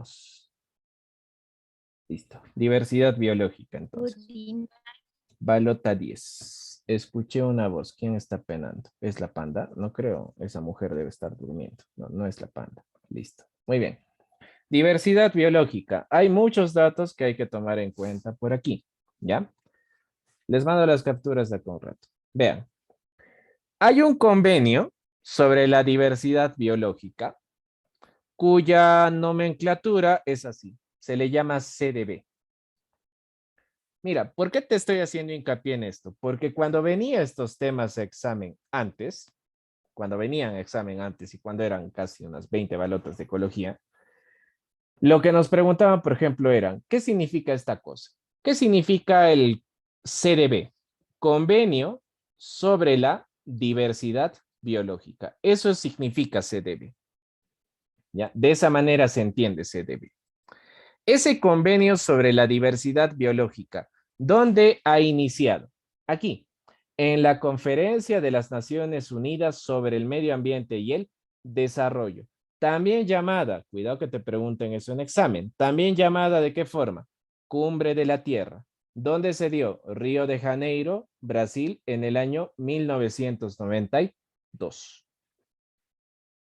tenemos. Listo. Diversidad biológica, entonces. Balota 10. Escuché una voz. ¿Quién está penando? ¿Es la panda? No creo. Esa mujer debe estar durmiendo. No, no es la panda. Listo. Muy bien. Diversidad biológica. Hay muchos datos que hay que tomar en cuenta por aquí. ¿Ya? Les mando las capturas de acá un rato. Vean. Hay un convenio sobre la diversidad biológica cuya nomenclatura es así. Se le llama CDB. Mira, ¿por qué te estoy haciendo hincapié en esto? Porque cuando venían estos temas a examen antes, cuando venían a examen antes y cuando eran casi unas 20 balotas de ecología, lo que nos preguntaban, por ejemplo, eran, ¿qué significa esta cosa? ¿Qué significa el CDB? Convenio sobre la diversidad biológica. Eso significa CDB. ¿Ya? De esa manera se entiende CDB. Ese convenio sobre la diversidad biológica, ¿dónde ha iniciado? Aquí, en la Conferencia de las Naciones Unidas sobre el Medio Ambiente y el Desarrollo. También llamada, cuidado que te pregunten eso en examen, también llamada ¿de qué forma? Cumbre de la Tierra. ¿Dónde se dio? Río de Janeiro, Brasil, en el año 1992.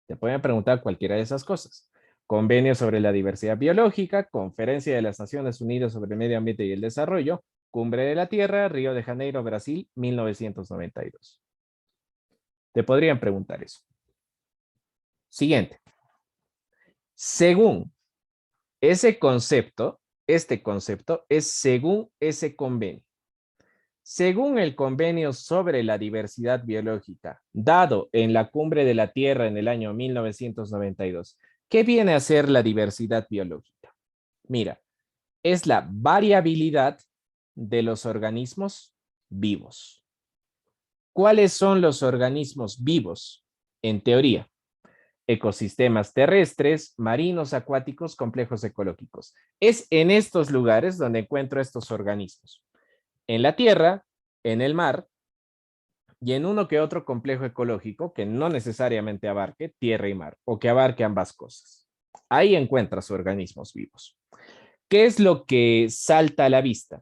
Te pueden preguntar cualquiera de esas cosas. Convenio sobre la diversidad biológica, Conferencia de las Naciones Unidas sobre el Medio Ambiente y el Desarrollo, Cumbre de la Tierra, Río de Janeiro, Brasil, 1992. Te podrían preguntar eso. Siguiente. Según ese concepto, este concepto es según ese convenio. Según el convenio sobre la diversidad biológica, dado en la Cumbre de la Tierra en el año 1992, ¿qué viene a ser la diversidad biológica? Mira, es la variabilidad de los organismos vivos. ¿Cuáles son los organismos vivos? En teoría, ecosistemas terrestres, marinos, acuáticos, complejos ecológicos. Es en estos lugares donde encuentro estos organismos. En la tierra, en el mar y en uno que otro complejo ecológico que no necesariamente abarque tierra y mar o que abarque ambas cosas. Ahí encuentras organismos vivos. ¿Qué es lo que salta a la vista?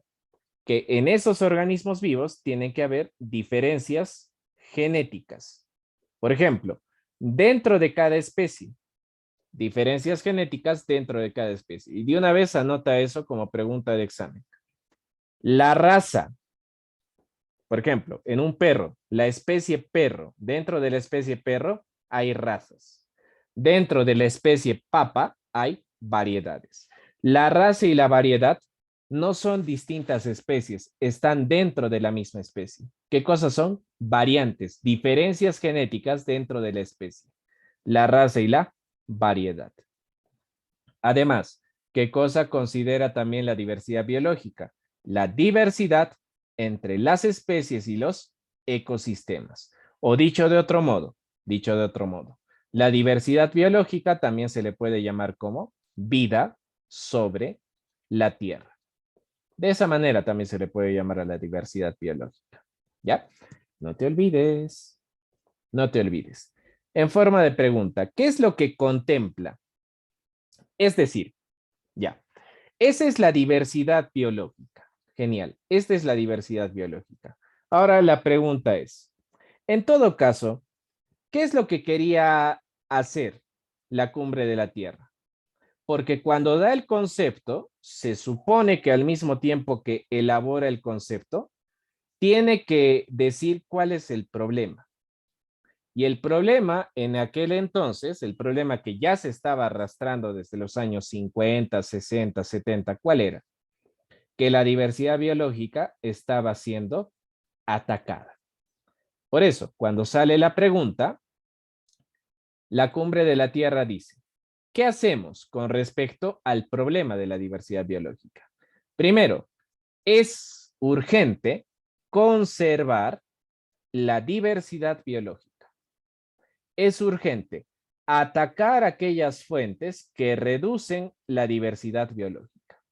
Que en esos organismos vivos tienen que haber diferencias genéticas. Por ejemplo, dentro de cada especie, diferencias genéticas dentro de cada especie. Y de una vez anota eso como pregunta de examen. La raza, por ejemplo, en un perro, la especie perro, dentro de la especie perro hay razas. Dentro de la especie papa hay variedades. La raza y la variedad no son distintas especies, están dentro de la misma especie. ¿Qué cosas son? Variantes, diferencias genéticas dentro de la especie. La raza y la variedad. Además, ¿qué cosa considera también la diversidad biológica? La diversidad entre las especies y los ecosistemas. O dicho de otro modo, la diversidad biológica también se le puede llamar como vida sobre la Tierra. De esa manera también se le puede llamar a la diversidad biológica. ¿Ya? No te olvides. No te olvides. En forma de pregunta, ¿qué es lo que contempla? Es decir, ya, esa es la diversidad biológica. Genial, esta es la diversidad biológica. Ahora la pregunta es, en todo caso, ¿qué es lo que quería hacer la Cumbre de la Tierra? Porque cuando da el concepto, se supone que al mismo tiempo que elabora el concepto, tiene que decir cuál es el problema. Y el problema en aquel entonces, el problema que ya se estaba arrastrando desde los años 50, 60, 70, ¿cuál era? Que la diversidad biológica estaba siendo atacada. Por eso, cuando sale la pregunta, la Cumbre de la Tierra dice, ¿qué hacemos con respecto al problema de la diversidad biológica? Primero, es urgente conservar la diversidad biológica. Es urgente atacar aquellas fuentes que reducen la diversidad biológica,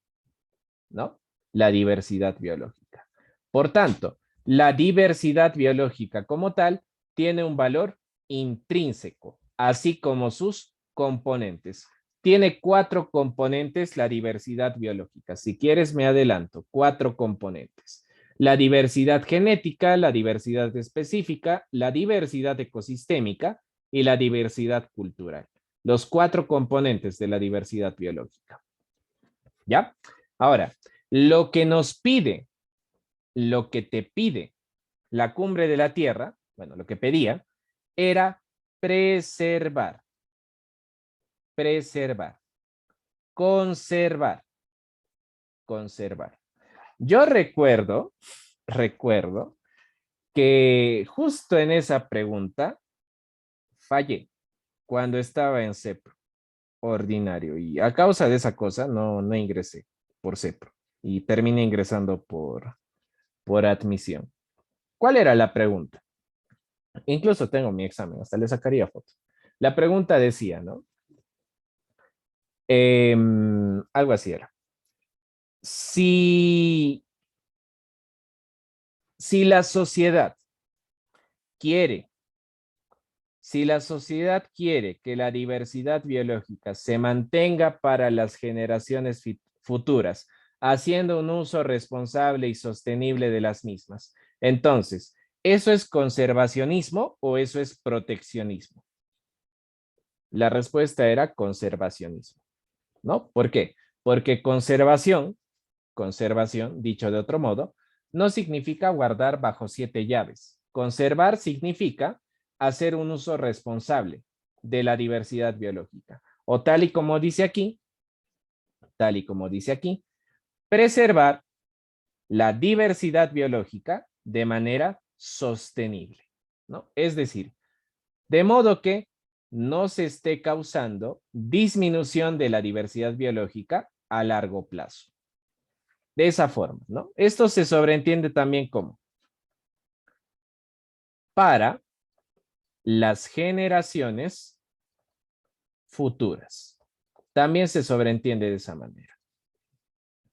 ¿no? La diversidad biológica. Por tanto, la diversidad biológica como tal tiene un valor intrínseco, así como sus componentes. tiene 4 componentes la diversidad biológica. Si quieres, me adelanto. 4 componentes. La diversidad genética, la diversidad específica, la diversidad ecosistémica y la diversidad cultural. Los 4 componentes de la diversidad biológica. ¿Ya? Ahora, lo que nos pide, lo que te pide la cumbre de la Tierra, bueno, lo que pedía, era preservar, conservar. Yo recuerdo que justo en esa pregunta fallé cuando estaba en CEPRO ordinario y a causa de esa cosa no ingresé por CEPRO y terminé ingresando por admisión. ¿Cuál era la pregunta? Incluso tengo mi examen, hasta le sacaría foto. La pregunta decía, ¿no? Algo así era. Si la sociedad quiere, si la sociedad quiere que la diversidad biológica se mantenga para las generaciones futuras, haciendo un uso responsable y sostenible de las mismas, entonces, ¿eso es conservacionismo o eso es proteccionismo? La respuesta era conservacionismo, ¿no? ¿Por qué? Porque conservación, dicho de otro modo, no significa guardar bajo 7 llaves. Conservar significa hacer un uso responsable de la diversidad biológica. O tal y como dice aquí, preservar la diversidad biológica de manera sostenible, ¿no? Es decir, de modo que no se esté causando disminución de la diversidad biológica a largo plazo. De esa forma, ¿no? Esto se sobreentiende también como para las generaciones futuras. También se sobreentiende de esa manera.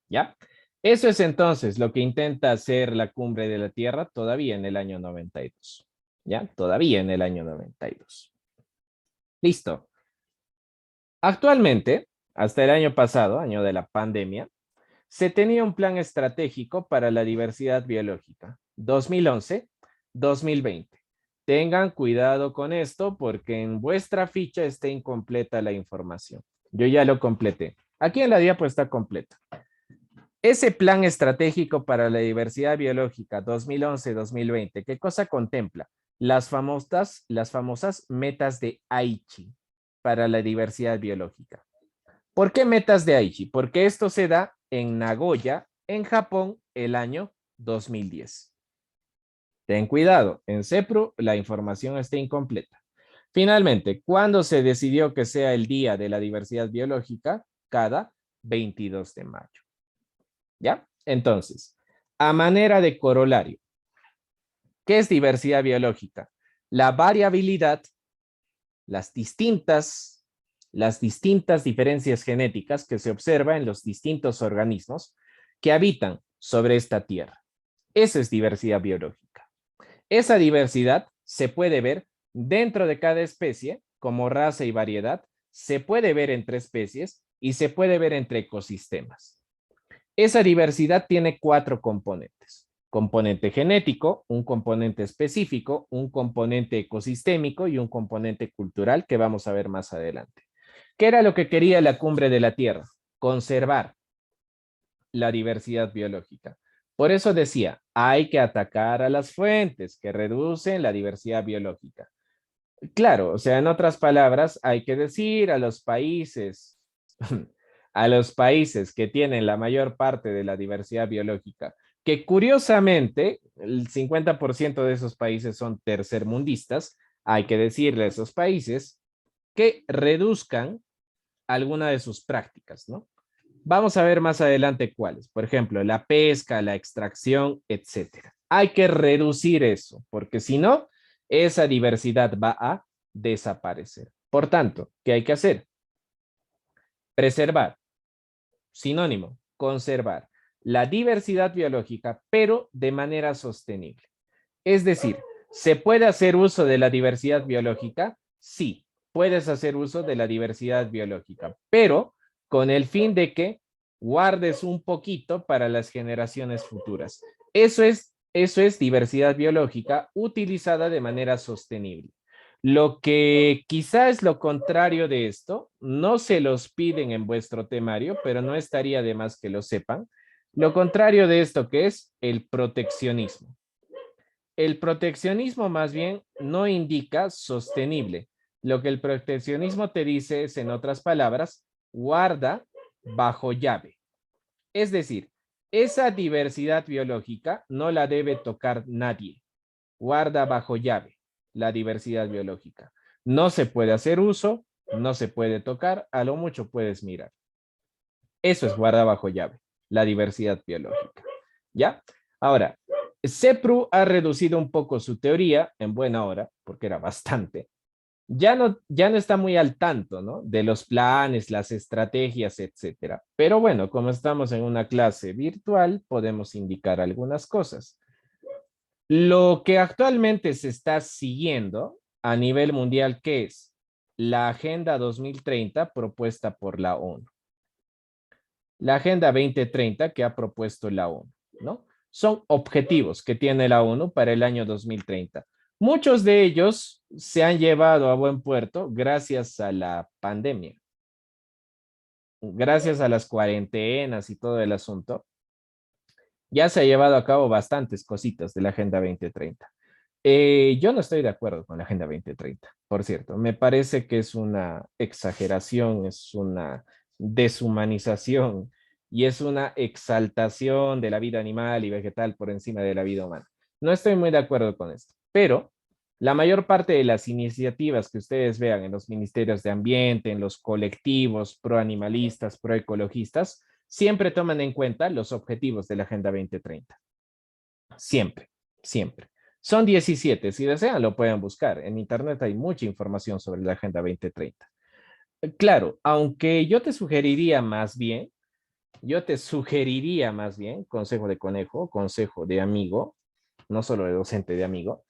¿Ya? Eso es entonces lo que intenta hacer la Cumbre de la Tierra todavía en el año 92. ¿Ya? Todavía en el año 92. Listo. Actualmente, hasta el año pasado, año de la pandemia, se tenía un plan estratégico para la diversidad biológica, 2011-2020. Tengan cuidado con esto porque en vuestra ficha está incompleta la información. Yo ya lo completé. Aquí en la diapo está completa. Ese plan estratégico para la diversidad biológica 2011-2020, ¿qué cosa contempla? Las famosas metas de Aichi para la diversidad biológica. ¿Por qué metas de Aichi? Porque esto se da en Nagoya, en Japón, el año 2010. Ten cuidado, en CEPRO la información está incompleta. Finalmente, ¿cuándo se decidió que sea el Día de la Diversidad Biológica? Cada 22 de mayo. ¿Ya? Entonces, a manera de corolario, ¿qué es diversidad biológica? La variabilidad, las distintas diferencias genéticas que se observa en los distintos organismos que habitan sobre esta tierra. Eso es diversidad biológica. Esa diversidad se puede ver dentro de cada especie como raza y variedad, se puede ver entre especies y se puede ver entre ecosistemas. Esa diversidad tiene 4 componentes. Componente genético, un componente específico, un componente ecosistémico y un componente cultural que vamos a ver más adelante. ¿Qué era lo que quería la Cumbre de la Tierra? Conservar la diversidad biológica. Por eso decía, hay que atacar a las fuentes que reducen la diversidad biológica. Claro, o sea, en otras palabras, hay que decir a los países, a los países que tienen la mayor parte de la diversidad biológica, que curiosamente el 50% de esos países son tercermundistas, hay que decirle a esos países que reduzcan alguna de sus prácticas, ¿no? Vamos a ver más adelante cuáles. Por ejemplo, la pesca, la extracción, etcétera. Hay que reducir eso, porque si no, esa diversidad va a desaparecer. Por tanto, ¿qué hay que hacer? Preservar, sinónimo, conservar la diversidad biológica, pero de manera sostenible. Es decir, ¿se puede hacer uso de la diversidad biológica? Sí, puedes hacer uso de la diversidad biológica, pero con el fin de que guardes un poquito para las generaciones futuras. Eso es diversidad biológica utilizada de manera sostenible. Lo que quizá es lo contrario de esto, no se los piden en vuestro temario, pero no estaría de más que lo sepan. Lo contrario de esto que es el proteccionismo. El proteccionismo más bien no indica sostenible. Lo que el proteccionismo te dice es, en otras palabras, guarda bajo llave. Es decir, esa diversidad biológica no la debe tocar nadie. Guarda bajo llave la diversidad biológica. No se puede hacer uso, no se puede tocar, a lo mucho puedes mirar. Eso es guarda bajo llave, la diversidad biológica. ¿Ya? Ahora, CEPRU ha reducido un poco su teoría en buena hora, porque era bastante. Ya no está muy al tanto, ¿no? De los planes, las estrategias, etcétera. Pero bueno, como estamos en una clase virtual, podemos indicar algunas cosas. Lo que actualmente se está siguiendo a nivel mundial, ¿qué es? La Agenda 2030 propuesta por la ONU. La Agenda 2030 que ha propuesto la ONU, ¿no? Son objetivos que tiene la ONU para el año 2030. Muchos de ellos se han llevado a buen puerto gracias a la pandemia, gracias a las cuarentenas y todo el asunto. Ya se ha llevado a cabo bastantes cositas de la Agenda 2030. Yo no estoy de acuerdo con la Agenda 2030, por cierto. Me parece que es una exageración, es una deshumanización y es una exaltación de la vida animal y vegetal por encima de la vida humana. No estoy muy de acuerdo con esto, pero la mayor parte de las iniciativas que ustedes vean en los ministerios de ambiente, en los colectivos proanimalistas, proecologistas, siempre toman en cuenta los objetivos de la Agenda 2030. Siempre, siempre. Son 17, si desean lo pueden buscar. En internet hay mucha información sobre la Agenda 2030. Claro, aunque yo te sugeriría más bien, consejo de conejo, consejo de amigo, no solo de docente, de amigo,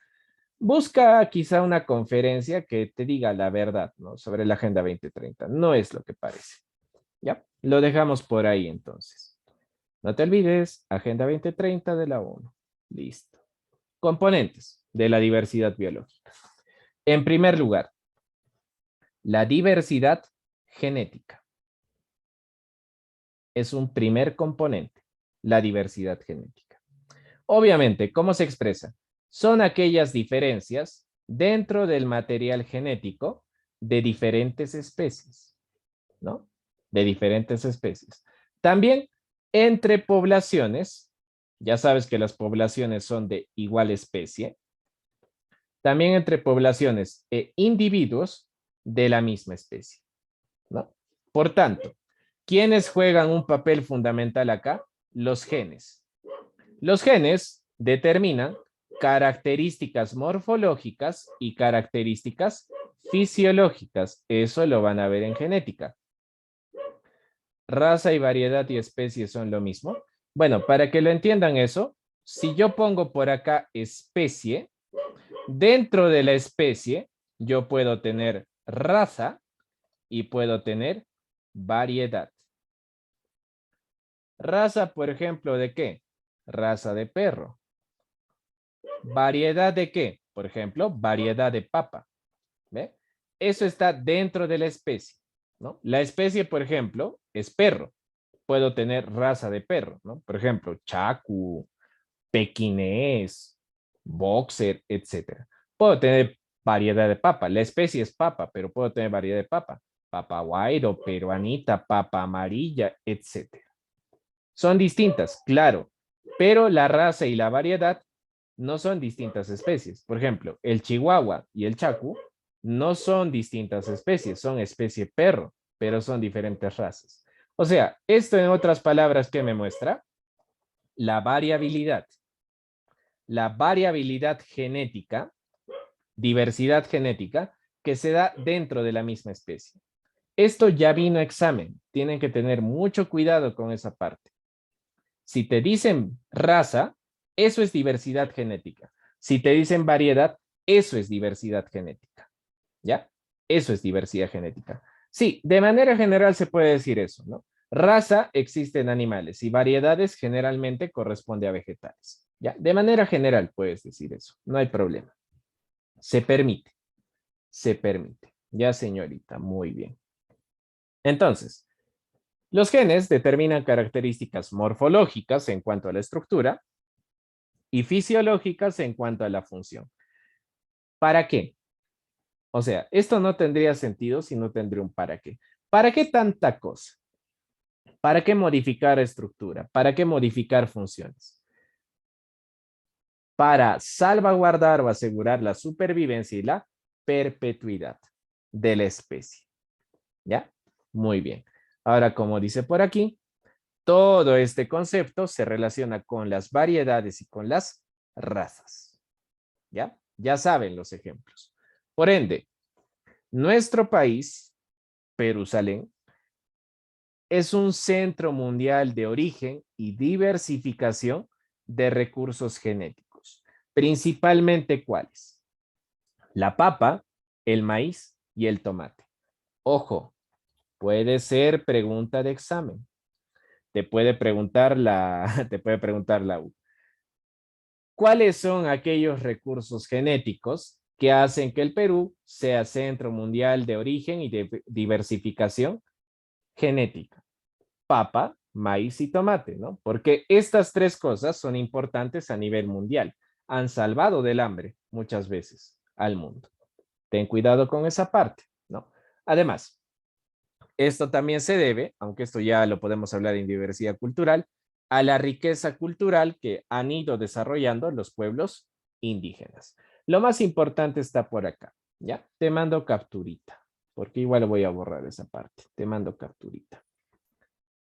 busca quizá una conferencia que te diga la verdad, ¿no? Sobre la Agenda 2030. No es lo que parece. ¿Ya? Lo dejamos por ahí entonces. No te olvides, Agenda 2030 de la ONU. Listo. Componentes de la diversidad biológica. En primer lugar, la diversidad genética. Es un primer componente, la diversidad genética. Obviamente, ¿cómo se expresa? Son aquellas diferencias dentro del material genético de diferentes especies, ¿no? De diferentes especies. También entre poblaciones, ya sabes que las poblaciones son de igual especie, también entre poblaciones e individuos de la misma especie, ¿no? Por tanto, ¿quiénes juegan un papel fundamental acá? Los genes. Los genes determinan características morfológicas y características fisiológicas. Eso lo van a ver en genética. Raza y variedad y especie son lo mismo. Bueno, para que lo entiendan eso, si yo pongo por acá especie, dentro de la especie, yo puedo tener raza y puedo tener variedad. Raza, por ejemplo, ¿de qué? Raza de perro. ¿Variedad de qué? Por ejemplo, variedad de papa. ¿Ve? Eso está dentro de la especie, ¿no? La especie, por ejemplo, es perro. Puedo tener raza de perro, ¿no? Por ejemplo, chacu, pequinés, boxer, etcétera. Puedo tener variedad de papa. La especie es papa, pero puedo tener variedad de papa. Papa guairo, peruanita, papa amarilla, etcétera. Son distintas, claro, pero la raza y la variedad no son distintas especies. Por ejemplo, el chihuahua y el chacu no son distintas especies, son especie perro, pero son diferentes razas. O sea, esto en otras palabras, ¿qué me muestra? La variabilidad. La variabilidad genética, diversidad genética, que se da dentro de la misma especie. Esto ya vino a examen. Tienen que tener mucho cuidado con esa parte. Si te dicen raza, eso es diversidad genética. Si te dicen variedad, eso es diversidad genética. ¿Ya? Eso es diversidad genética. Sí, de manera general se puede decir eso, ¿no? Raza existe en animales y variedades generalmente corresponde a vegetales. ¿Ya? De manera general puedes decir eso, no hay problema. Se permite, se permite. Ya, señorita, muy bien. Entonces, los genes determinan características morfológicas en cuanto a la estructura y fisiológicas en cuanto a la función. ¿Para qué? O sea, esto no tendría sentido si no tendría un para qué. ¿Para qué tanta cosa? ¿Para qué modificar estructura? ¿Para qué modificar funciones? Para salvaguardar o asegurar la supervivencia y la perpetuidad de la especie. ¿Ya? Muy bien. Ahora, como dice por aquí, todo este concepto se relaciona con las variedades y con las razas. ¿Ya? Ya saben los ejemplos. Por ende, nuestro país, Jerusalén, es un centro mundial de origen y diversificación de recursos genéticos. Principalmente, ¿cuáles? La papa, el maíz y el tomate. Ojo, puede ser pregunta de examen. Te puede preguntar te puede preguntar la U. ¿Cuáles son aquellos recursos genéticos que hacen que el Perú sea centro mundial de origen y de diversificación genética? Papa, maíz y tomate, ¿no? Porque estas tres cosas son importantes a nivel mundial. Han salvado del hambre muchas veces al mundo. Ten cuidado con esa parte, ¿no? Además, esto también se debe, aunque esto ya lo podemos hablar en diversidad cultural, a la riqueza cultural que han ido desarrollando los pueblos indígenas. Lo más importante está por acá, ¿ya? Te mando capturita, porque igual voy a borrar esa parte. Te mando capturita.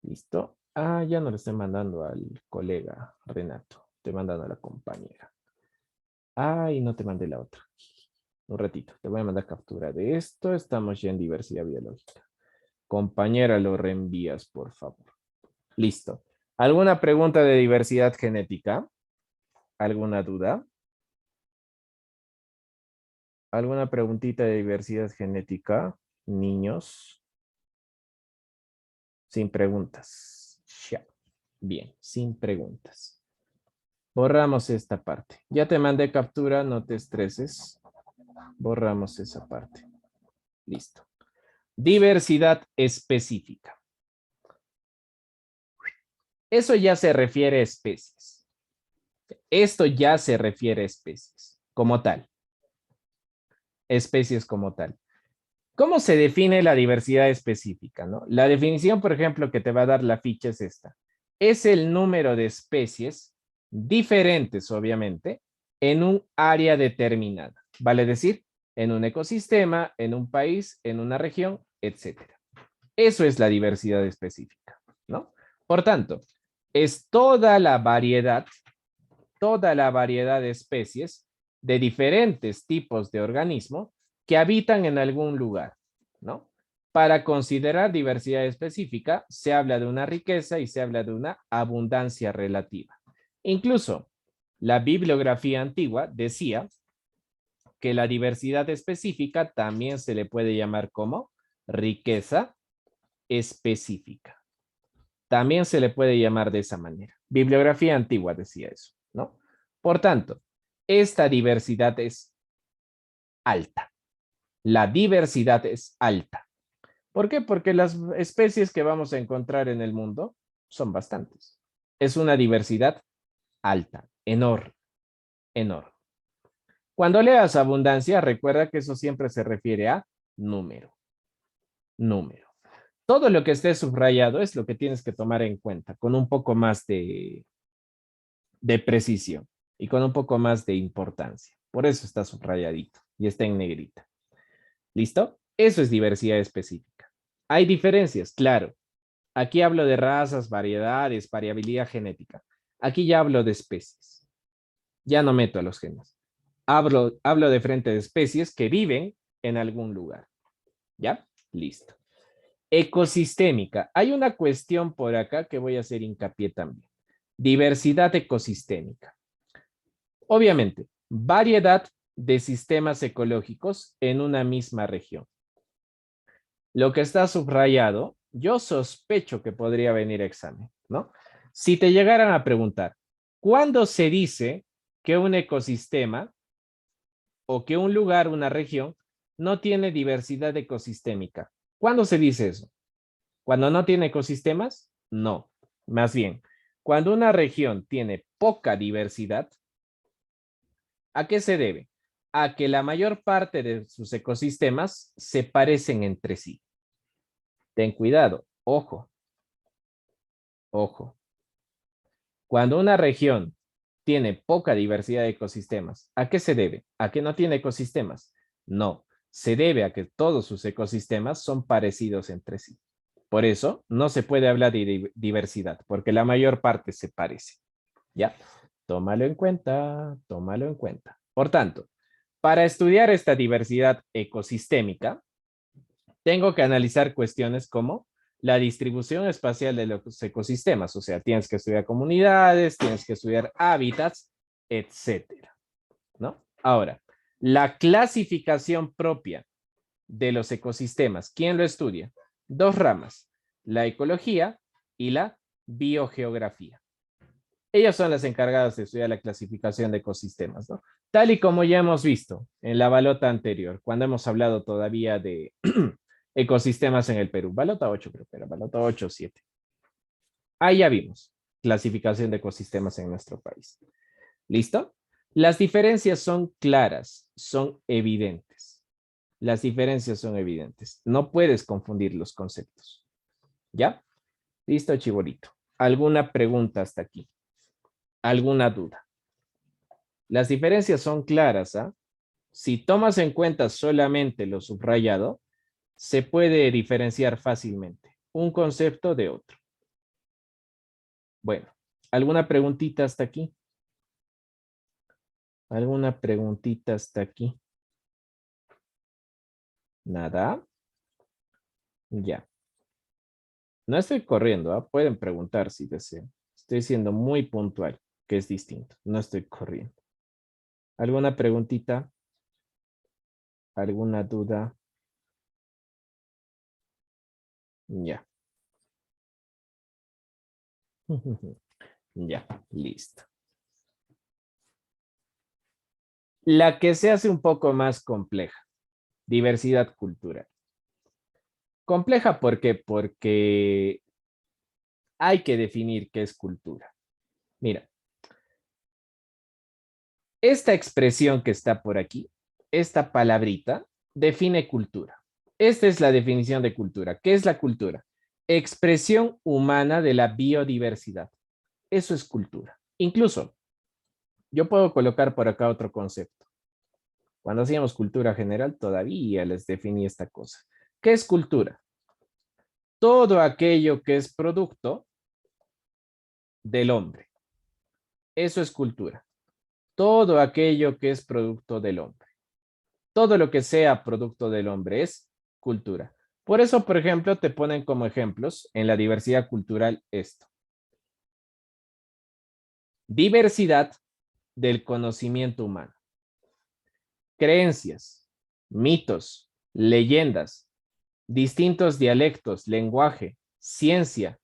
¿Listo? Ah, ya no le estoy mandando al colega Renato. Estoy mandando a la compañera. Ay, no te mandé la otra. Un ratito. Te voy a mandar captura de esto. Estamos ya en diversidad biológica. Compañera, lo reenvías, por favor. Listo. ¿Alguna pregunta de diversidad genética? ¿Alguna duda? ¿Alguna preguntita de diversidad genética? Niños. Sin preguntas. Ya. Bien, sin preguntas. Borramos esta parte. Ya te mandé captura, no te estreses. Borramos esa parte. Listo. Diversidad específica. Eso ya se refiere a especies. Esto ya se refiere a especies como tal. Especies como tal. ¿Cómo se define la diversidad específica? ¿No? La definición, por ejemplo, que te va a dar la ficha es esta. Es el número de especies diferentes, obviamente, en un área determinada. Vale decir, en un ecosistema, en un país, en una región, etcétera. Eso es la diversidad específica, ¿no? Por tanto, es toda la variedad de especies de diferentes tipos de organismo que habitan en algún lugar, ¿no? Para considerar diversidad específica, se habla de una riqueza y se habla de una abundancia relativa. Incluso la bibliografía antigua decía que la diversidad específica también se le puede llamar como riqueza específica. También se le puede llamar de esa manera. Bibliografía antigua decía eso, ¿no? Por tanto, esta diversidad es alta. La diversidad es alta. ¿Por qué? Porque las especies que vamos a encontrar en el mundo son bastantes. Es una diversidad alta, enorme, enorme. Cuando leas abundancia, recuerda que eso siempre se refiere a número, número. Todo lo que esté subrayado es lo que tienes que tomar en cuenta con un poco más de precisión y con un poco más de importancia. Por eso está subrayadito y está en negrita. ¿Listo? Eso es diversidad específica. ¿Hay diferencias? Claro. Aquí hablo de razas, variedades, variabilidad genética. Aquí ya hablo de especies. Ya no meto a los genes. Hablo de frente de especies que viven en algún lugar. ¿Ya? Listo. Ecosistémica. Hay una cuestión por acá que voy a hacer hincapié también. Diversidad ecosistémica. Obviamente, variedad de sistemas ecológicos en una misma región. Lo que está subrayado, yo sospecho que podría venir examen, ¿no? Si te llegaran a preguntar, ¿cuándo se dice que un ecosistema o que un lugar, una región, no tiene diversidad ecosistémica? ¿Cuándo se dice eso? ¿Cuando no tiene ecosistemas? No. Más bien, cuando una región tiene poca diversidad, ¿a qué se debe? A que la mayor parte de sus ecosistemas se parecen entre sí. Ten cuidado, ojo, ojo. Cuando una región tiene poca diversidad de ecosistemas, ¿a qué se debe? ¿A que no tiene ecosistemas? No, se debe a que todos sus ecosistemas son parecidos entre sí. Por eso no se puede hablar de diversidad, porque la mayor parte se parece. ¿Ya? Tómalo en cuenta, tómalo en cuenta. Por tanto, para estudiar esta diversidad ecosistémica, tengo que analizar cuestiones como la distribución espacial de los ecosistemas, o sea, tienes que estudiar comunidades, tienes que estudiar hábitats, etcétera, ¿no? Ahora, la clasificación propia de los ecosistemas, ¿quién lo estudia? Dos ramas, la ecología y la biogeografía. Ellas son las encargadas de estudiar la clasificación de ecosistemas, ¿no? Tal y como ya hemos visto en la balota anterior, cuando hemos hablado todavía de ecosistemas en el Perú. Balota 8 creo que era, balota 8 o 7. Ahí ya vimos clasificación de ecosistemas en nuestro país. ¿Listo? Las diferencias son claras, son evidentes. Las diferencias son evidentes. No puedes confundir los conceptos. ¿Ya? Listo, chibolito. ¿Alguna pregunta hasta aquí? ¿Alguna duda? Las diferencias son claras, ¿ah? Si tomas en cuenta solamente lo subrayado, se puede diferenciar fácilmente un concepto de otro. Bueno, ¿alguna preguntita hasta aquí? ¿Alguna preguntita hasta aquí? Nada. Ya. No estoy corriendo, ¿ah? Pueden preguntar si desean. Estoy siendo muy puntual, que es distinto. No estoy corriendo. ¿Alguna preguntita? ¿Alguna duda? Ya. Ya, listo. La que se hace un poco más compleja, diversidad cultural. Compleja, ¿por qué? Porque hay que definir qué es cultura. Mira, esta expresión que está por aquí, esta palabrita, define cultura. Esta es la definición de cultura. ¿Qué es la cultura? Expresión humana de la biodiversidad. Eso es cultura. Incluso, yo puedo colocar por acá otro concepto. Cuando hacíamos cultura general, todavía les definí esta cosa. ¿Qué es cultura? Todo aquello que es producto del hombre. Eso es cultura. Todo aquello que es producto del hombre. Todo lo que sea producto del hombre es cultura. Por eso, por ejemplo, te ponen como ejemplos en la diversidad cultural esto. Diversidad del conocimiento humano. Creencias, mitos, leyendas, distintos dialectos, lenguaje, ciencia,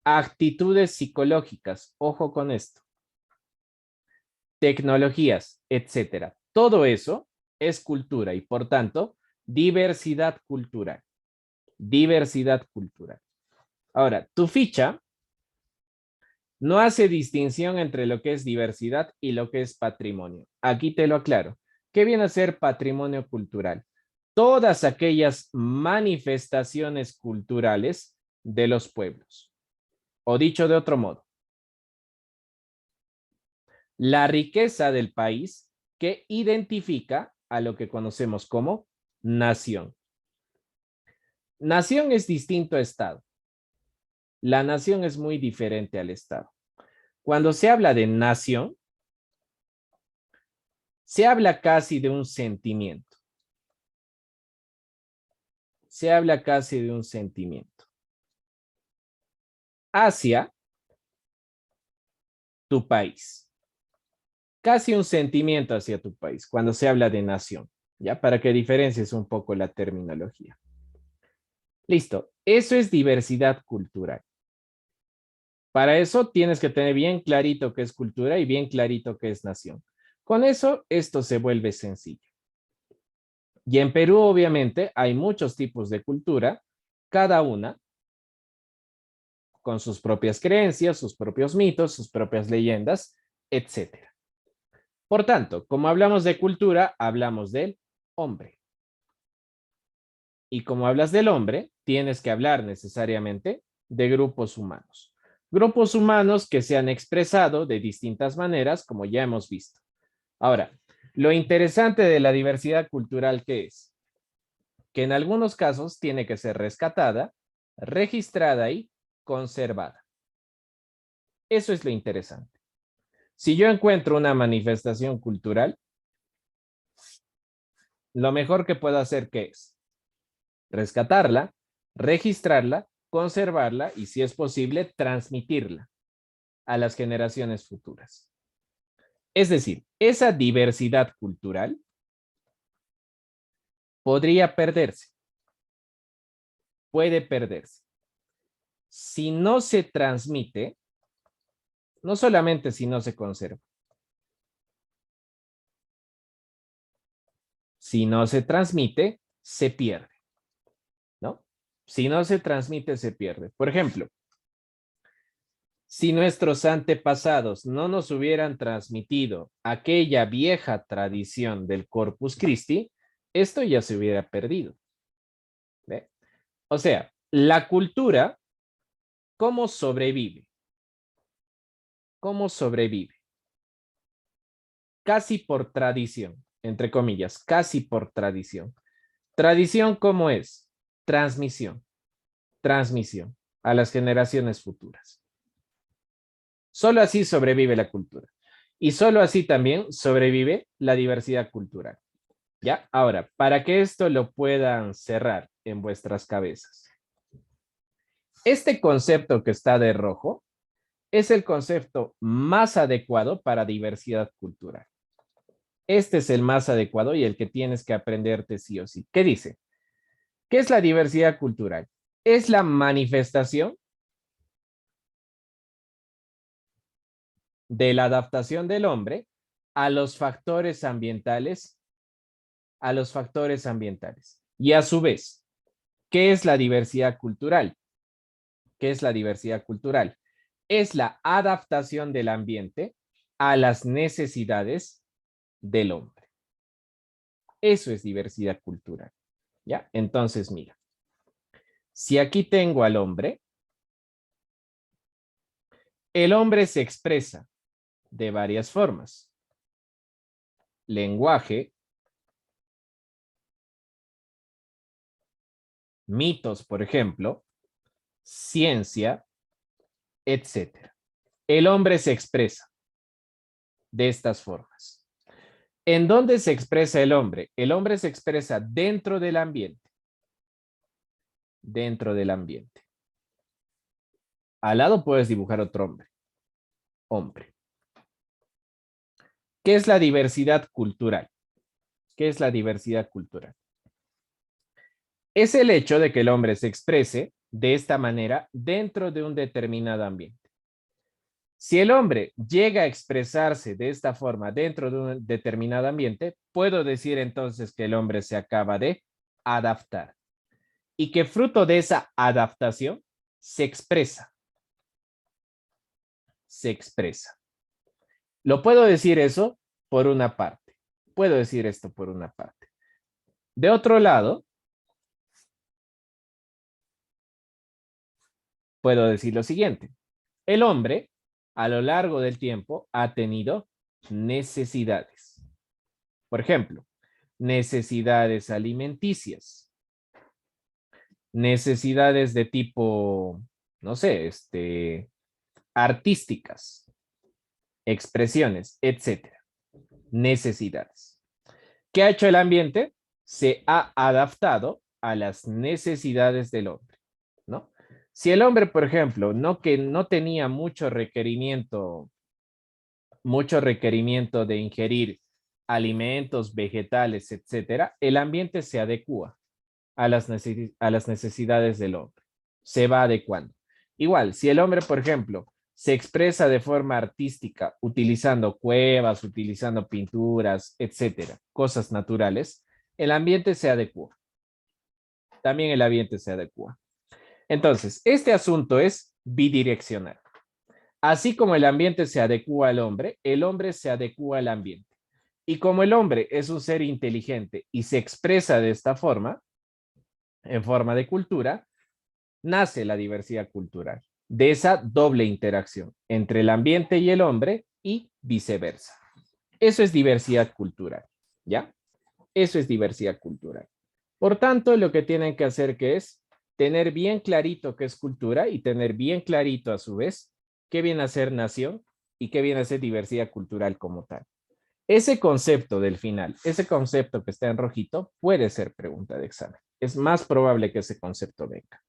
actitudes psicológicas, ojo con esto, tecnologías, etcétera. Todo eso es cultura y por tanto, diversidad cultural. Diversidad cultural. Ahora, tu ficha no hace distinción entre lo que es diversidad y lo que es patrimonio. Aquí te lo aclaro. ¿Qué viene a ser patrimonio cultural? Todas aquellas manifestaciones culturales de los pueblos. O dicho de otro modo, la riqueza del país que identifica a lo que conocemos como nación. Nación es distinto a Estado. La nación es muy diferente al Estado. Cuando se habla de nación, se habla casi de un sentimiento. Se habla casi de un sentimiento. Hacia tu país. Casi un sentimiento hacia tu país cuando se habla de nación. ¿Ya? Para que diferencies un poco la terminología. Listo. Eso es diversidad cultural. Para eso tienes que tener bien clarito qué es cultura y bien clarito qué es nación. Con eso, esto se vuelve sencillo. Y en Perú, obviamente, hay muchos tipos de cultura, cada una con sus propias creencias, sus propios mitos, sus propias leyendas, etcétera. Por tanto, como hablamos de cultura, hablamos del hombre. Y como hablas del hombre, tienes que hablar necesariamente de grupos humanos. Grupos humanos que se han expresado de distintas maneras, como ya hemos visto. Ahora, lo interesante de la diversidad cultural que es que en algunos casos tiene que ser rescatada, registrada y conservada. Eso es lo interesante. Si yo encuentro una manifestación cultural, lo mejor que puedo hacer ¿qué es? Rescatarla, registrarla, conservarla y, si es posible, transmitirla a las generaciones futuras. Es decir, esa diversidad cultural podría perderse, puede perderse. Si no se transmite, no solamente si no se conserva, si no se transmite, se pierde, ¿no? Si no se transmite, se pierde. Por ejemplo, si nuestros antepasados no nos hubieran transmitido aquella vieja tradición del Corpus Christi, esto ya se hubiera perdido. ¿Ve? O sea, la cultura, ¿cómo sobrevive? ¿Cómo sobrevive? Casi por tradición, entre comillas, casi por tradición. Tradición, ¿cómo es? Transmisión, transmisión a las generaciones futuras. Solo así sobrevive la cultura. Y solo así también sobrevive la diversidad cultural. ¿Ya? Ahora, para que esto lo puedan cerrar en vuestras cabezas. Este concepto que está de rojo es el concepto más adecuado para diversidad cultural. Este es el más adecuado y el que tienes que aprenderte sí o sí. ¿Qué dice? ¿Qué es la diversidad cultural? Es la manifestación de la adaptación del hombre a los factores ambientales, a los factores ambientales. Y a su vez, ¿qué es la diversidad cultural? ¿Qué es la diversidad cultural? Es la adaptación del ambiente a las necesidades del hombre. Eso es diversidad cultural. ¿Ya? Entonces, mira, si aquí tengo al hombre, el hombre se expresa de varias formas. Lenguaje, mitos, por ejemplo, ciencia, etcétera. El hombre se expresa de estas formas. ¿En dónde se expresa el hombre? El hombre se expresa dentro del ambiente. Dentro del ambiente. Al lado puedes dibujar otro hombre. Hombre. ¿Qué es la diversidad cultural? ¿Qué es la diversidad cultural? Es el hecho de que el hombre se exprese de esta manera dentro de un determinado ambiente. Si el hombre llega a expresarse de esta forma dentro de un determinado ambiente, puedo decir entonces que el hombre se acaba de adaptar y que fruto de esa adaptación se expresa. Se expresa. Lo puedo decir eso por una parte. Puedo decir esto por una parte. De otro lado, puedo decir lo siguiente. El hombre, a lo largo del tiempo, ha tenido necesidades. Por ejemplo, necesidades alimenticias, necesidades de tipo, no sé, artísticas, expresiones, etcétera. Necesidades. ¿Qué ha hecho el ambiente? Se ha adaptado a las necesidades del hombre, ¿no? Si el hombre, por ejemplo, que no tenía mucho requerimiento de ingerir alimentos, vegetales, etcétera, el ambiente se adecua a las necesidades del hombre. Se va adecuando. Igual, si el hombre, por ejemplo, se expresa de forma artística utilizando cuevas, utilizando pinturas, etcétera, cosas naturales, el ambiente se adecua. También el ambiente se adecua. Entonces, este asunto es bidireccional. Así como el ambiente se adecua al hombre, el hombre se adecua al ambiente. Y como el hombre es un ser inteligente y se expresa de esta forma, en forma de cultura, nace la diversidad cultural, de esa doble interacción entre el ambiente y el hombre y viceversa. Eso es diversidad cultural, ¿ya? Eso es diversidad cultural. Por tanto, lo que tienen que hacer que es tener bien clarito qué es cultura y tener bien clarito a su vez qué viene a ser nación y qué viene a ser diversidad cultural como tal. Ese concepto del final, ese concepto que está en rojito, puede ser pregunta de examen. Es más probable que ese concepto venga.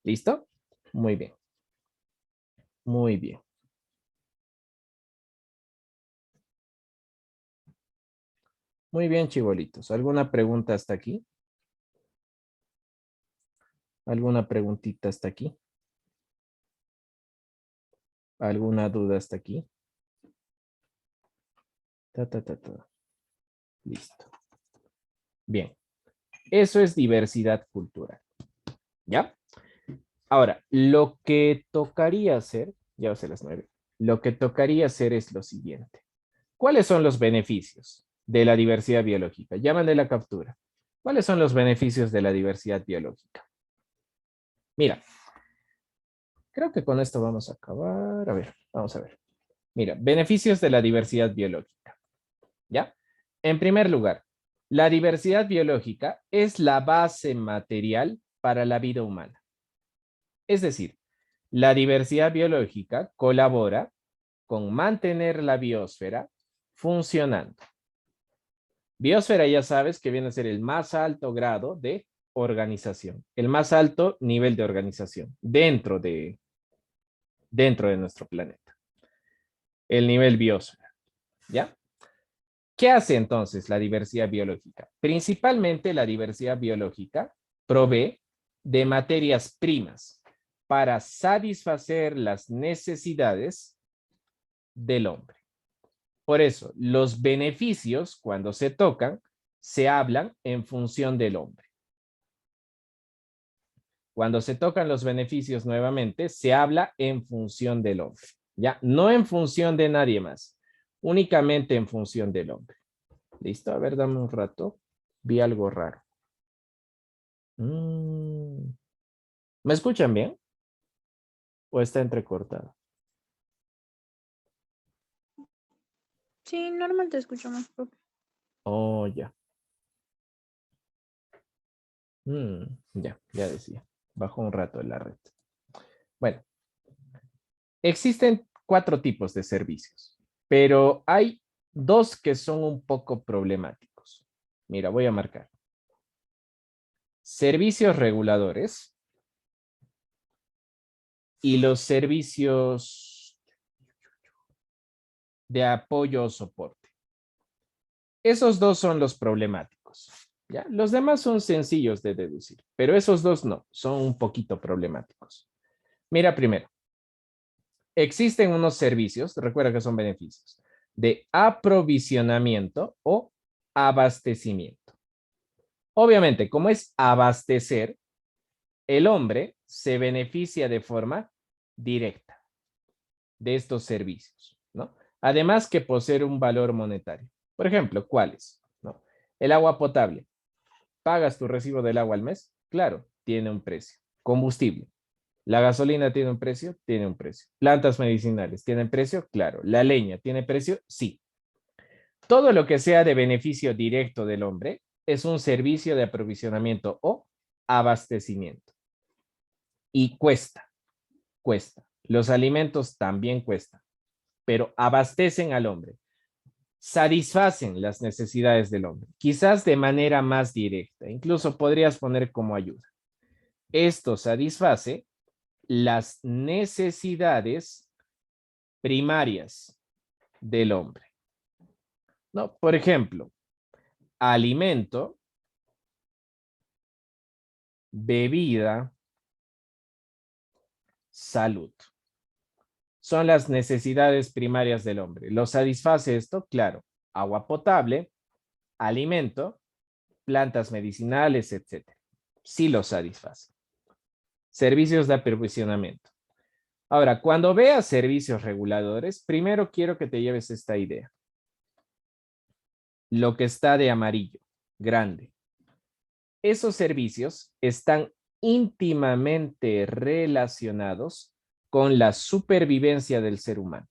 ¿Listo? Muy bien. Muy bien. Muy bien, chibolitos. ¿Alguna pregunta hasta aquí? ¿Alguna preguntita hasta aquí? ¿Alguna duda hasta aquí? Ta, ta, ta, ta. Listo. Bien. Eso es diversidad cultural. ¿Ya? Ahora, lo que tocaría hacer, ya va a ser las 9, lo que tocaría hacer es lo siguiente. ¿Cuáles son los beneficios de la diversidad biológica? Llaman de la captura. ¿Cuáles son los beneficios de la diversidad biológica? Mira, creo que con esto vamos a acabar. A ver, vamos a ver. Mira, beneficios de la diversidad biológica. ¿Ya? En primer lugar, la diversidad biológica es la base material para la vida humana. Es decir, la diversidad biológica colabora con mantener la biosfera funcionando. Biosfera ya sabes que viene a ser el más alto grado de organización, el más alto nivel de organización dentro de nuestro planeta, el nivel biosfera, ¿ya? ¿Qué hace entonces la diversidad biológica? Principalmente la diversidad biológica provee de materias primas para satisfacer las necesidades del hombre. Por eso, los beneficios, cuando se tocan, se hablan en función del hombre. Cuando se tocan los beneficios nuevamente, se habla en función del hombre, ¿ya? No en función de nadie más, únicamente en función del hombre. ¿Listo? A ver, dame un rato. Vi algo raro. ¿Me escuchan bien? ¿O está entrecortado? Sí, normal te escucho más, profe. Oh, ya. Ya decía. Bajó un rato en la red. Bueno, existen 4 tipos de servicios, pero hay 2 que son un poco problemáticos. Mira, voy a marcar. Servicios reguladores y los servicios de apoyo o soporte. Esos 2 son los problemáticos. ¿Ya? Los demás son sencillos de deducir, pero esos 2 no, son un poquito problemáticos. Mira primero, existen unos servicios, recuerda que son beneficios, de aprovisionamiento o abastecimiento. Obviamente, como es abastecer, el hombre se beneficia de forma directa de estos servicios, ¿no? Además que posee un valor monetario. Por ejemplo, ¿cuáles? ¿No? El agua potable. ¿Pagas tu recibo del agua al mes? Claro, tiene un precio. Combustible. ¿La gasolina tiene un precio? Tiene un precio. ¿Plantas medicinales tienen precio? Claro. ¿La leña tiene precio? Sí. Todo lo que sea de beneficio directo del hombre es un servicio de aprovisionamiento o abastecimiento. Y cuesta. Los alimentos también cuestan, pero abastecen al hombre, satisfacen las necesidades del hombre, quizás de manera más directa, incluso podrías poner como ayuda. Esto satisface las necesidades primarias del hombre, ¿no? Por ejemplo, alimento, bebida, salud. Son las necesidades primarias del hombre. ¿Lo satisface esto? Claro. Agua potable, alimento, plantas medicinales, etc. Sí lo satisface. Servicios de aprovisionamiento. Ahora, cuando veas servicios reguladores, primero quiero que te lleves esta idea. Lo que está de amarillo, grande. Esos servicios están íntimamente relacionados con la supervivencia del ser humano.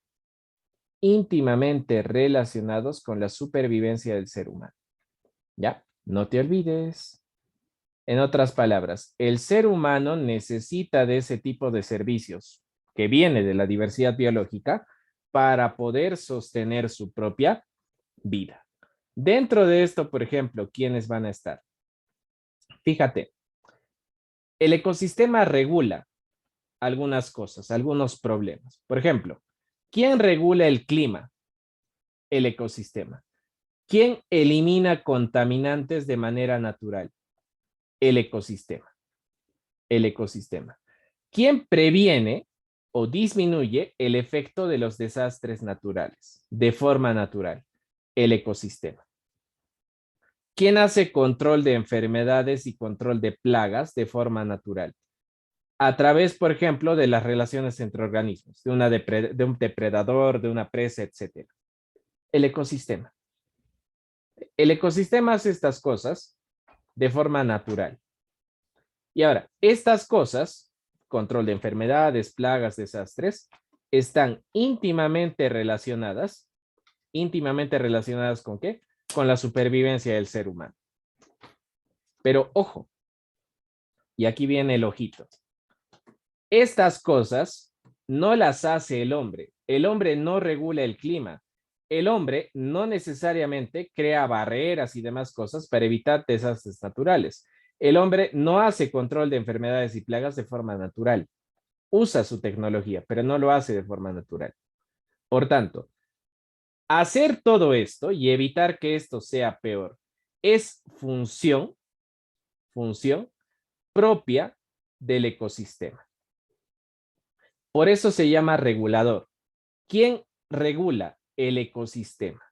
Íntimamente relacionados con la supervivencia del ser humano. ¿Ya? No te olvides. En otras palabras, el ser humano necesita de ese tipo de servicios que viene de la diversidad biológica para poder sostener su propia vida. Dentro de esto, por ejemplo, ¿quiénes van a estar? Fíjate, el ecosistema regula algunas cosas, algunos problemas. Por ejemplo, ¿quién regula el clima? El ecosistema. ¿Quién elimina contaminantes de manera natural? El ecosistema. El ecosistema. ¿Quién previene o disminuye el efecto de los desastres naturales de forma natural? El ecosistema. ¿Quién hace control de enfermedades y control de plagas de forma natural? A través, por ejemplo, de las relaciones entre organismos, de un depredador, de una presa, etc. El ecosistema. El ecosistema hace estas cosas de forma natural. Y ahora, estas cosas, control de enfermedades, plagas, desastres, están íntimamente relacionadas ¿con qué? Con la supervivencia del ser humano. Pero ojo, y aquí viene el ojito. Estas cosas no las hace el hombre. El hombre no regula el clima. El hombre no necesariamente crea barreras y demás cosas para evitar desastres naturales. El hombre no hace control de enfermedades y plagas de forma natural. Usa su tecnología, pero no lo hace de forma natural. Por tanto, hacer todo esto y evitar que esto sea peor es función propia del ecosistema. Por eso se llama regulador. ¿Quién regula el ecosistema?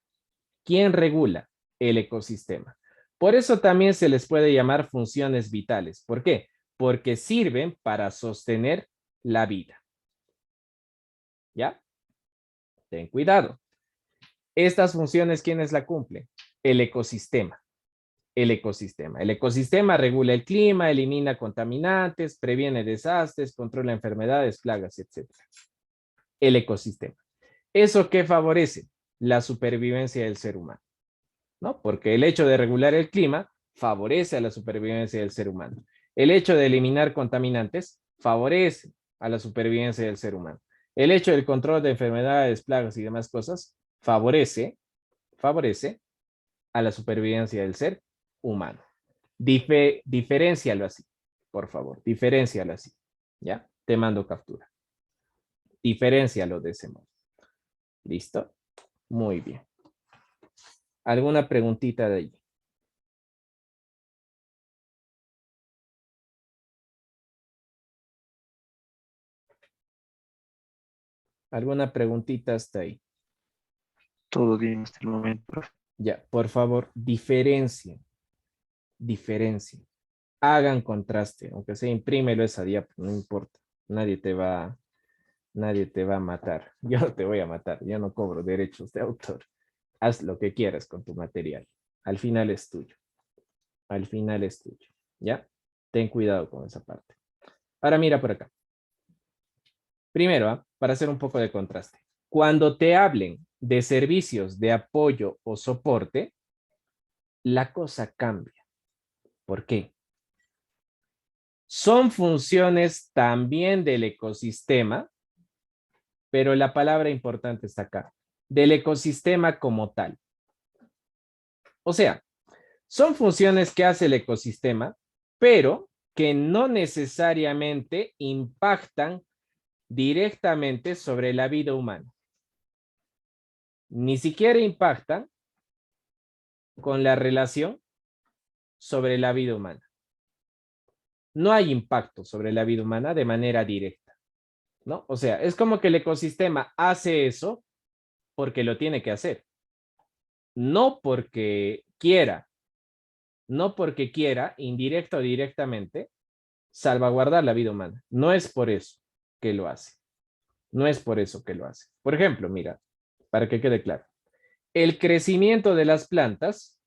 ¿Quién regula el ecosistema? Por eso también se les puede llamar funciones vitales. ¿Por qué? Porque sirven para sostener la vida. ¿Ya? Ten cuidado. Estas funciones, ¿quiénes la cumplen? El ecosistema. El ecosistema. El ecosistema regula el clima, elimina contaminantes, previene desastres, controla enfermedades, plagas, etc. El ecosistema. ¿Eso qué favorece? La supervivencia del ser humano, ¿no? Porque el hecho de regular el clima favorece a la supervivencia del ser humano. El hecho de eliminar contaminantes favorece a la supervivencia del ser humano. El hecho del control de enfermedades, plagas y demás cosas favorece a la supervivencia del ser humano. Diferencialo así, por favor, diferencialo así, ¿ya? Te mando captura. Diferencialo de ese modo. ¿Listo? Muy bien. ¿Alguna preguntita de ahí? ¿Alguna preguntita hasta ahí? Todo bien hasta el momento, profe. Ya, por favor, diferencien. Hagan contraste, aunque sea imprímelo esa diapo, no importa. Nadie te va a matar. Yo no te voy a matar, yo no cobro derechos de autor. Haz lo que quieras con tu material. Al final es tuyo. Al final es tuyo. ¿Ya? Ten cuidado con esa parte. Ahora mira por acá. Primero, para hacer un poco de contraste. Cuando te hablen de servicios de apoyo o soporte, la cosa cambia. ¿Por qué? Son funciones también del ecosistema, pero la palabra importante está acá, del ecosistema como tal. O sea, son funciones que hace el ecosistema, pero que no necesariamente impactan directamente sobre la vida humana. Ni siquiera impactan con la relación sobre la vida humana. no hay impacto sobre la vida humana de manera directa, ¿no? O sea, es como que el ecosistema hace eso porque lo tiene que hacer, no porque quiera, no porque quiera, indirecta o directamente, salvaguardar la vida humana. No es por eso que lo hace. No es por eso que lo hace. Por ejemplo, mira, para que quede claro, el crecimiento de las plantas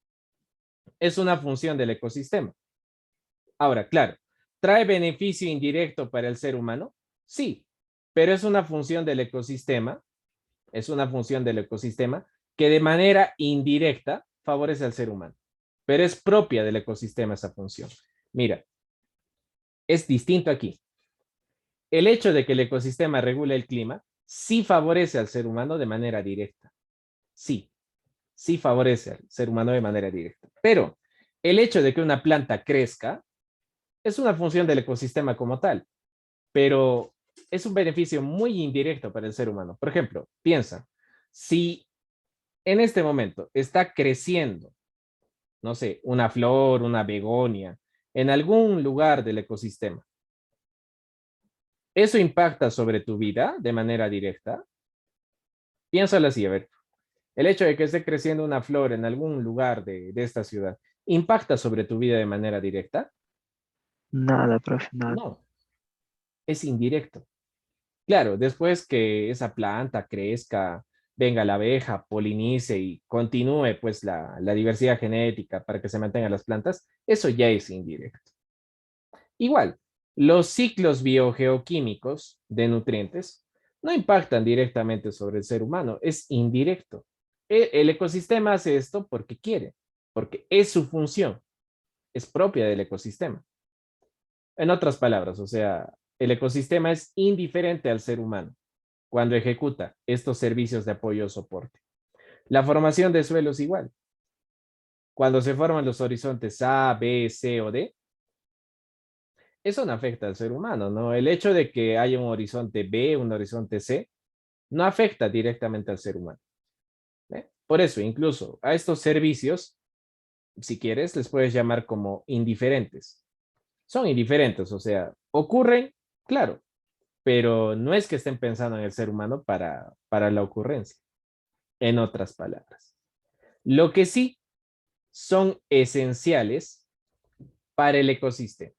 es una función del ecosistema. Ahora, claro, ¿trae beneficio indirecto para el ser humano? Sí, pero es una función del ecosistema, es una función del ecosistema que de manera indirecta favorece al ser humano, pero es propia del ecosistema esa función. Mira, es distinto aquí. El hecho de que el ecosistema regule el clima sí favorece al ser humano de manera directa. Sí, sí favorece al ser humano de manera directa. Pero el hecho de que una planta crezca es una función del ecosistema como tal, pero es un beneficio muy indirecto para el ser humano. Por ejemplo, piensa, si en este momento está creciendo, no sé, una flor, una begonia, en algún lugar del ecosistema, ¿eso impacta sobre tu vida de manera directa? Piénsalo así, a ver. El hecho de que esté creciendo una flor en algún lugar de esta ciudad, ¿impacta sobre tu vida de manera directa? Nada, profe, nada. No, es indirecto. Claro, después que esa planta crezca, venga la abeja, polinice y continúe pues la diversidad genética para que se mantengan las plantas, eso ya es indirecto. Igual, los ciclos biogeoquímicos de nutrientes no impactan directamente sobre el ser humano, es indirecto. El ecosistema hace esto porque quiere, porque es su función, es propia del ecosistema. En otras palabras, o sea, el ecosistema es indiferente al ser humano cuando ejecuta estos servicios de apoyo o soporte. La formación de suelos igual. Cuando se forman los horizontes A, B, C o D, eso no afecta al ser humano, ¿no? El hecho de que haya un horizonte B, un horizonte C, no afecta directamente al ser humano. ¿Eh? Por eso, incluso a estos servicios, si quieres, les puedes llamar como indiferentes. Son indiferentes, o sea, ocurren, claro, pero no es que estén pensando en el ser humano para la ocurrencia, en otras palabras. Lo que sí son esenciales para el ecosistema.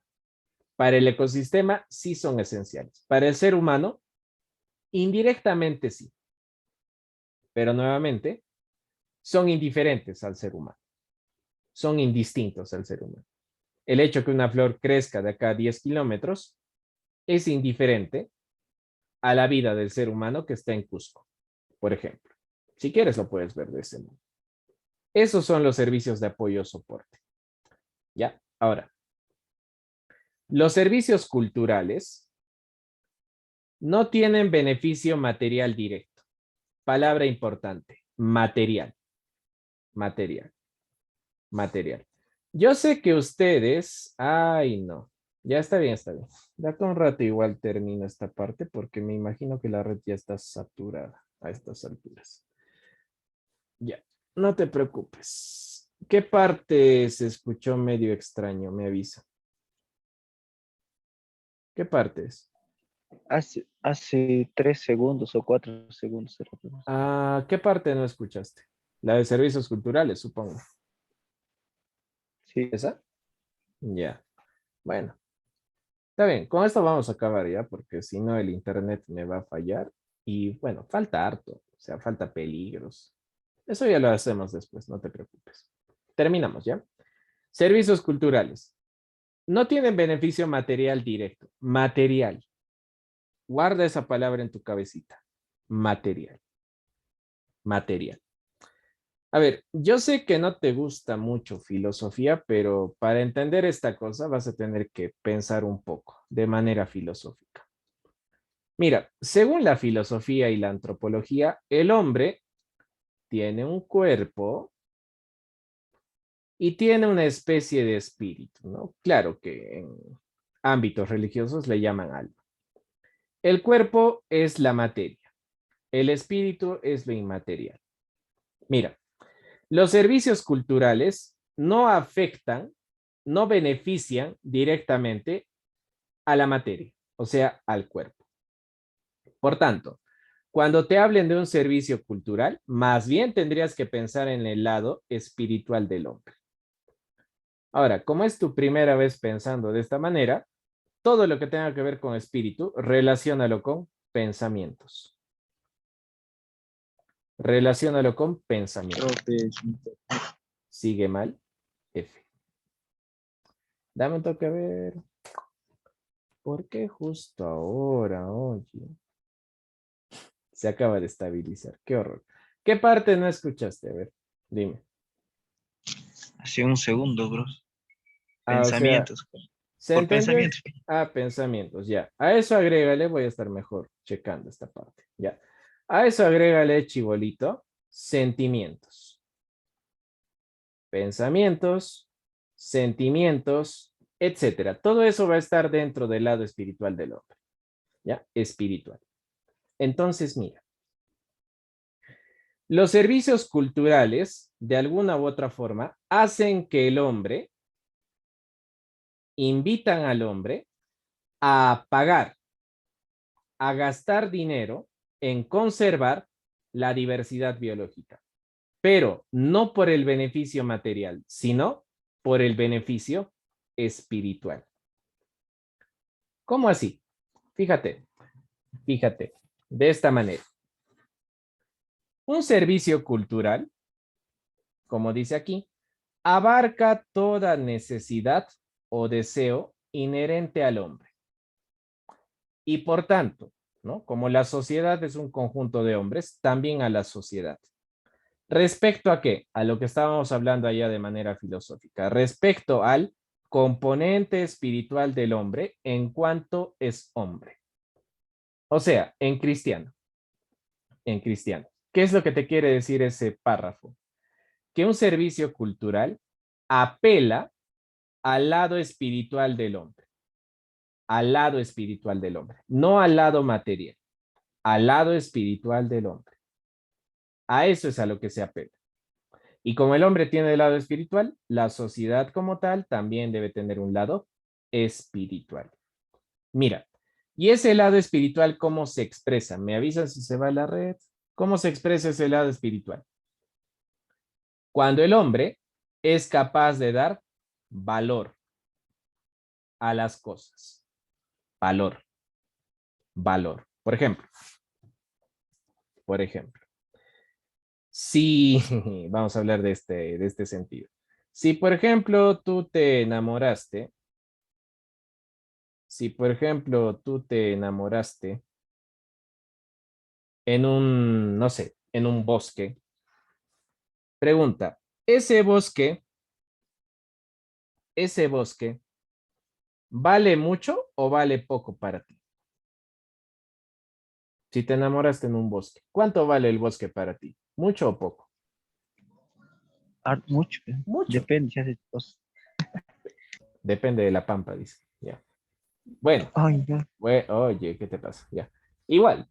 Para el ecosistema sí son esenciales. Para el ser humano, indirectamente sí. Pero nuevamente, son indiferentes al ser humano. Son indistintos al ser humano. El hecho que una flor crezca de acá a 10 kilómetros es indiferente a la vida del ser humano que está en Cusco, por ejemplo. Si quieres, lo puedes ver de ese modo. Esos son los servicios de apoyo o soporte. ¿Ya? Ahora, los servicios culturales no tienen beneficio material directo. Palabra importante, material, material, material. Yo sé que ustedes, ay no, ya está bien, está bien. Date un rato igual termino esta parte porque me imagino que la red ya está saturada a estas alturas. Ya, no te preocupes. ¿Qué parte se escuchó medio extraño? Me avisa. ¿Qué partes? Hace 3 segundos o 4 segundos. Ah, ¿qué parte no escuchaste? La de servicios culturales, supongo. Sí, ¿Esa? Ya. Bueno, está bien. Con esto vamos a acabar ya, porque si no el internet me va a fallar. Y bueno, falta harto. O sea, falta peligros. Eso ya lo hacemos después, no te preocupes. Terminamos ya. Servicios culturales. No tienen beneficio material directo. Material. Guarda esa palabra en tu cabecita. Material. Material. A ver, yo sé que no te gusta mucho filosofía, pero para entender esta cosa vas a tener que pensar un poco de manera filosófica. Mira, según la filosofía y la antropología, el hombre tiene un cuerpo y tiene una especie de espíritu, ¿no? Claro que en ámbitos religiosos le llaman alma. El cuerpo es la materia, el espíritu es lo inmaterial. Mira, los servicios culturales no afectan, no benefician directamente a la materia, o sea, al cuerpo. Por tanto, cuando te hablen de un servicio cultural, más bien tendrías que pensar en el lado espiritual del hombre. Ahora, como es tu primera vez pensando de esta manera, todo lo que tenga que ver con espíritu, relaciónalo con pensamientos. Relaciónalo con pensamientos. Profe, Sigue mal, F. Dame un toque a ver. ¿Por qué justo ahora? Oye. Se acaba de estabilizar. Qué horror. ¿Qué parte no escuchaste? A ver, dime. hace un segundo, bro. Ah, o sea, Pensamientos. ¿se Por entendió? pensamientos. Ah, pensamientos, ya. A eso agrégale, voy a estar mejor checando esta parte, ya. A eso agrégale, chibolito, sentimientos. Pensamientos, sentimientos, etcétera. Todo eso va a estar dentro del lado espiritual del hombre, ¿ya? Espiritual. Entonces, mira, los servicios culturales, de alguna u otra forma, hacen que el hombre, invitan al hombre a pagar, a gastar dinero en conservar la diversidad biológica, pero no por el beneficio material, sino por el beneficio espiritual. ¿Cómo así? Fíjate, fíjate, de esta manera. Un servicio cultural, como dice aquí, abarca toda necesidad o deseo inherente al hombre. Y por tanto, ¿no? Como la sociedad es un conjunto de hombres, también a la sociedad. ¿Respecto a qué? A lo que estábamos hablando allá de manera filosófica. Respecto al componente espiritual del hombre en cuanto es hombre. O sea, en cristiano. En cristiano. ¿Qué es lo que te quiere decir ese párrafo? Que un servicio cultural apela al lado espiritual del hombre. Al lado espiritual del hombre. No al lado material. Al lado espiritual del hombre. A eso es a lo que se apela. Y como el hombre tiene el lado espiritual, la sociedad como tal también debe tener un lado espiritual. Mira, y ese lado espiritual, ¿cómo se expresa? ¿Me avisan si se va la red? ¿Cómo se expresa ese lado espiritual? Cuando el hombre es capaz de dar valor a las cosas. Valor, valor. Por ejemplo, si, vamos a hablar de este sentido. Si, por ejemplo, tú te enamoraste, si, por ejemplo, tú te enamoraste en un, no sé, en un bosque, pregunta, ese bosque, ¿vale mucho o vale poco para ti? Si te enamoraste en un bosque, ¿cuánto vale el bosque para ti? ¿Mucho o poco? Mucho. Mucho. Depende si haces cosas. Depende de la pampa, dice. Ya. Bueno, Ay, ya. oye, ¿qué te pasa? Ya. Igual,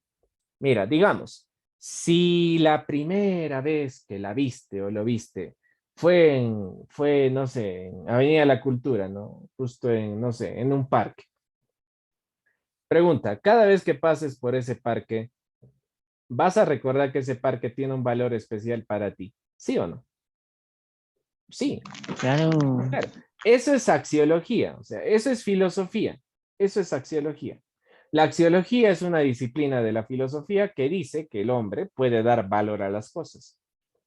mira, digamos, si la primera vez que la viste o lo viste fue, no sé, en Avenida La Cultura, ¿no? Justo en, no sé, en un parque. Pregunta, cada vez que pases por ese parque, ¿vas a recordar que ese parque tiene un valor especial para ti? ¿Sí o no? Sí, Claro. claro. Eso es axiología, o sea, eso es filosofía, eso es axiología. La axiología es una disciplina de la filosofía que dice que el hombre puede dar valor a las cosas.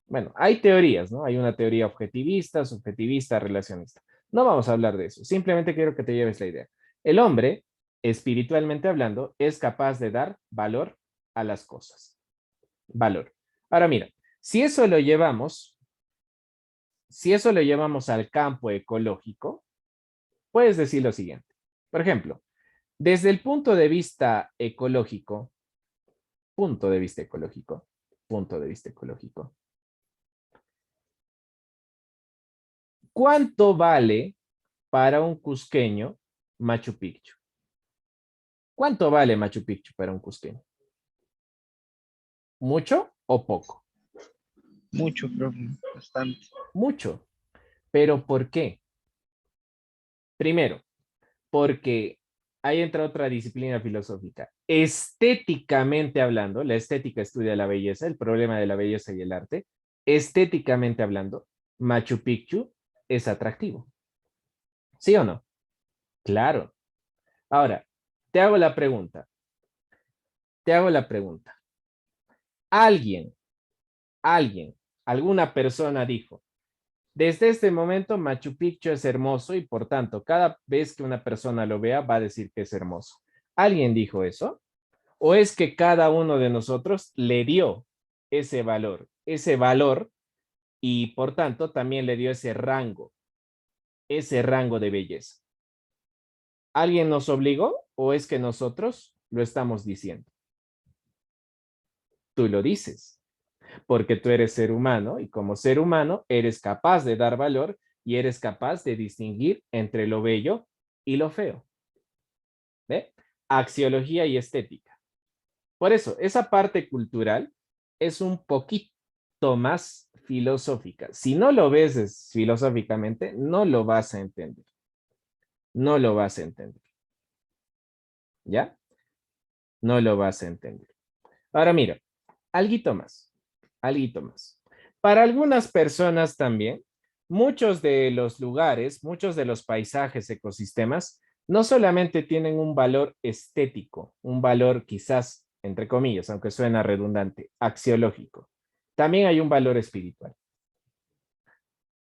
Bueno, hay teorías, ¿no? Hay una teoría objetivista, subjetivista, relacionista. No vamos a hablar de eso, simplemente quiero que te lleves la idea. El hombre, espiritualmente hablando, es capaz de dar valor a las cosas. Valor. Ahora mira, si eso lo llevamos, si eso lo llevamos al campo ecológico, puedes decir lo siguiente. Por ejemplo, desde el punto de vista ecológico, punto de vista ecológico, punto de vista ecológico, ¿cuánto vale para un cusqueño Machu Picchu? ¿Cuánto vale Machu Picchu para un cusqueño? ¿Mucho o poco? Mucho, profe. Bastante. Mucho. ¿Pero por qué? Primero, porque ahí entra otra disciplina filosófica. Estéticamente hablando, la estética estudia la belleza, el problema de la belleza y el arte. Estéticamente hablando, Machu Picchu es atractivo. ¿Sí o no? Claro. Ahora, te hago la pregunta. Te hago la pregunta. Alguien, alguna persona dijo, desde este momento Machu Picchu es hermoso y por tanto, cada vez que una persona lo vea va a decir que es hermoso. ¿Alguien dijo eso? ¿O es que cada uno de nosotros le dio ese valor y por tanto también le dio ese rango de belleza? ¿Alguien nos obligó o es que nosotros lo estamos diciendo? Tú lo dices, porque tú eres ser humano y como ser humano eres capaz de dar valor y eres capaz de distinguir entre lo bello y lo feo. ¿Ve? Axiología y estética. Por eso, esa parte cultural es un poquito más filosófica. Si no lo ves filosóficamente, no lo vas a entender. No lo vas a entender. ¿Ya? No lo vas a entender. Ahora mira, alguito más. Alguito más. Para algunas personas también, muchos de los lugares, muchos de los paisajes, ecosistemas, no solamente tienen un valor estético, un valor quizás, entre comillas, aunque suena redundante, axiológico. También hay un valor espiritual.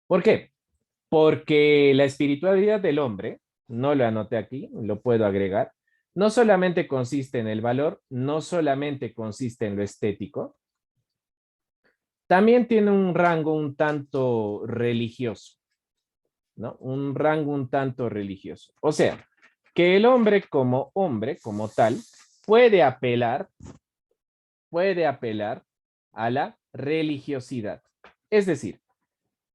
¿Por qué? Porque la espiritualidad del hombre, no lo anoté aquí, lo puedo agregar, no solamente consiste en el valor, no solamente consiste en lo estético, también tiene un rango un tanto religioso, ¿no? Un rango un tanto religioso. O sea, que el hombre, como tal, puede apelar a la religiosidad. Es decir,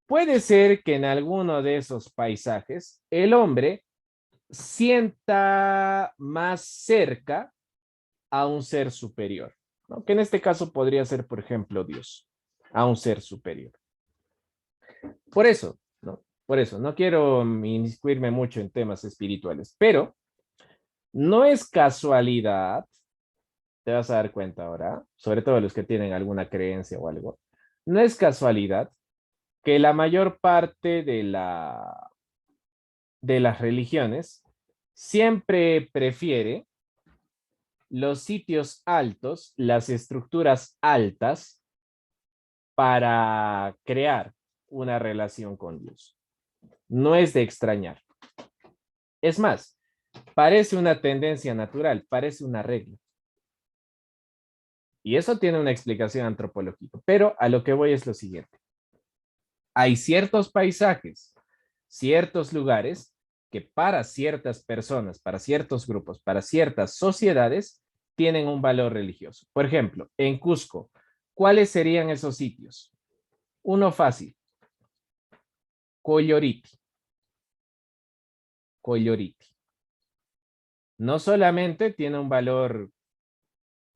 puede ser que en alguno de esos paisajes el hombre sienta más cerca a un ser superior, ¿no? Que en este caso podría ser, por ejemplo, Dios, a un ser superior. Por eso, ¿no? Por eso, no quiero inmiscuirme mucho en temas espirituales, pero no es casualidad, te vas a dar cuenta ahora, sobre todo los que tienen alguna creencia o algo, no es casualidad que la mayor parte de las religiones siempre prefiere los sitios altos, las estructuras altas para crear una relación con Dios. No es de extrañar. Es más, parece una tendencia natural, parece una regla. Y eso tiene una explicación antropológica. Pero a lo que voy es lo siguiente. Hay ciertos paisajes, ciertos lugares que para ciertas personas, para ciertos grupos, para ciertas sociedades, tienen un valor religioso. Por ejemplo, en Cusco, ¿cuáles serían esos sitios? Uno fácil. Colloriti. Colloriti. No solamente tiene un valor,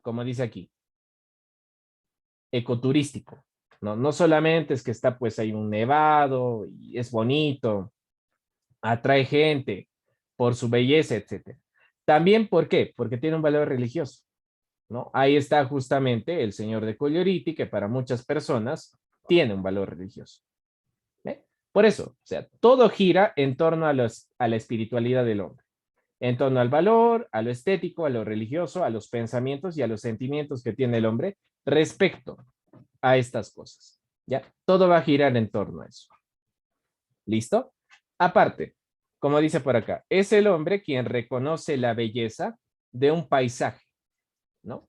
como dice aquí, ecoturístico. No, no solamente es que está pues ahí un nevado y es bonito, atrae gente por su belleza, etcétera. También, ¿por qué? Porque tiene un valor religioso, ¿no? Ahí está justamente el señor de Colloriti, que para muchas personas tiene un valor religioso. ¿Ve? Por eso, o sea, todo gira en torno a la espiritualidad del hombre, en torno al valor, a lo estético, a lo religioso, a los pensamientos y a los sentimientos que tiene el hombre respecto a estas cosas. ¿Ya? Todo va a girar en torno a eso. ¿Listo? Aparte, como dice por acá, es el hombre quien reconoce la belleza de un paisaje, ¿no?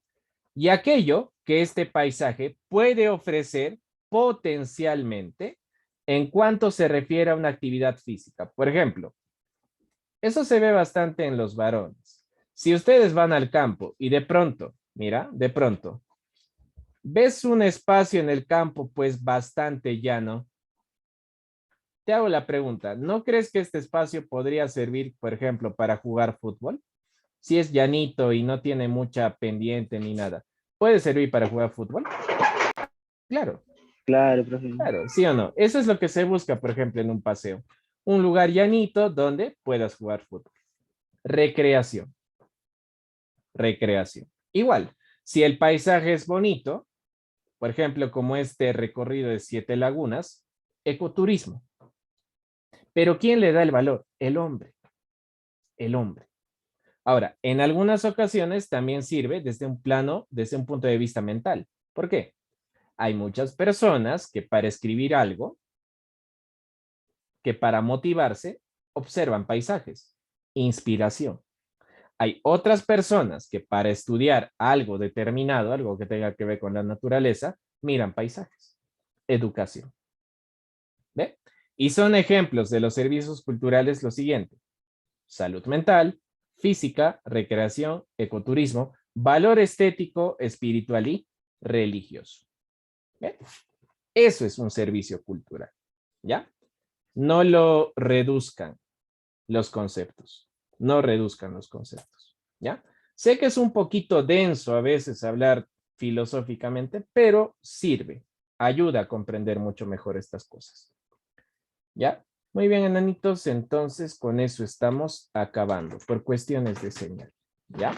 Y aquello que este paisaje puede ofrecer potencialmente en cuanto se refiere a una actividad física. Por ejemplo, eso se ve bastante en los varones. Si ustedes van al campo y de pronto, mira, de pronto, ves un espacio en el campo pues bastante llano, te hago la pregunta, ¿no crees que este espacio podría servir, por ejemplo, para jugar fútbol? Si es llanito y no tiene mucha pendiente ni nada, ¿puede servir para jugar fútbol? Claro, Claro, profe. claro, ¿sí o no? Eso es lo que se busca, por ejemplo, en un paseo. Un lugar llanito donde puedas jugar fútbol. Recreación. Recreación. Igual, si el paisaje es bonito, por ejemplo, como este recorrido de 7 lagunas, ecoturismo. Pero ¿quién le da el valor? El hombre. El hombre. Ahora, en algunas ocasiones también sirve desde un plano, desde un punto de vista mental. ¿Por qué? Hay muchas personas que para escribir algo, que para motivarse, observan paisajes. Inspiración. Hay otras personas que para estudiar algo determinado, algo que tenga que ver con la naturaleza, miran paisajes. Educación. ¿Ve? Y son ejemplos de los servicios culturales lo siguiente: salud mental, física, recreación, ecoturismo, valor estético, espiritual y religioso. ¿Ve? Eso es un servicio cultural. ¿Ya? No lo reduzcan los conceptos. No reduzcan los conceptos. ¿Ya? Sé que es un poquito denso a veces hablar filosóficamente, pero sirve. Ayuda a comprender mucho mejor estas cosas. ¿Ya? Muy bien, enanitos. Entonces, con eso estamos acabando por cuestiones de señal. ¿Ya?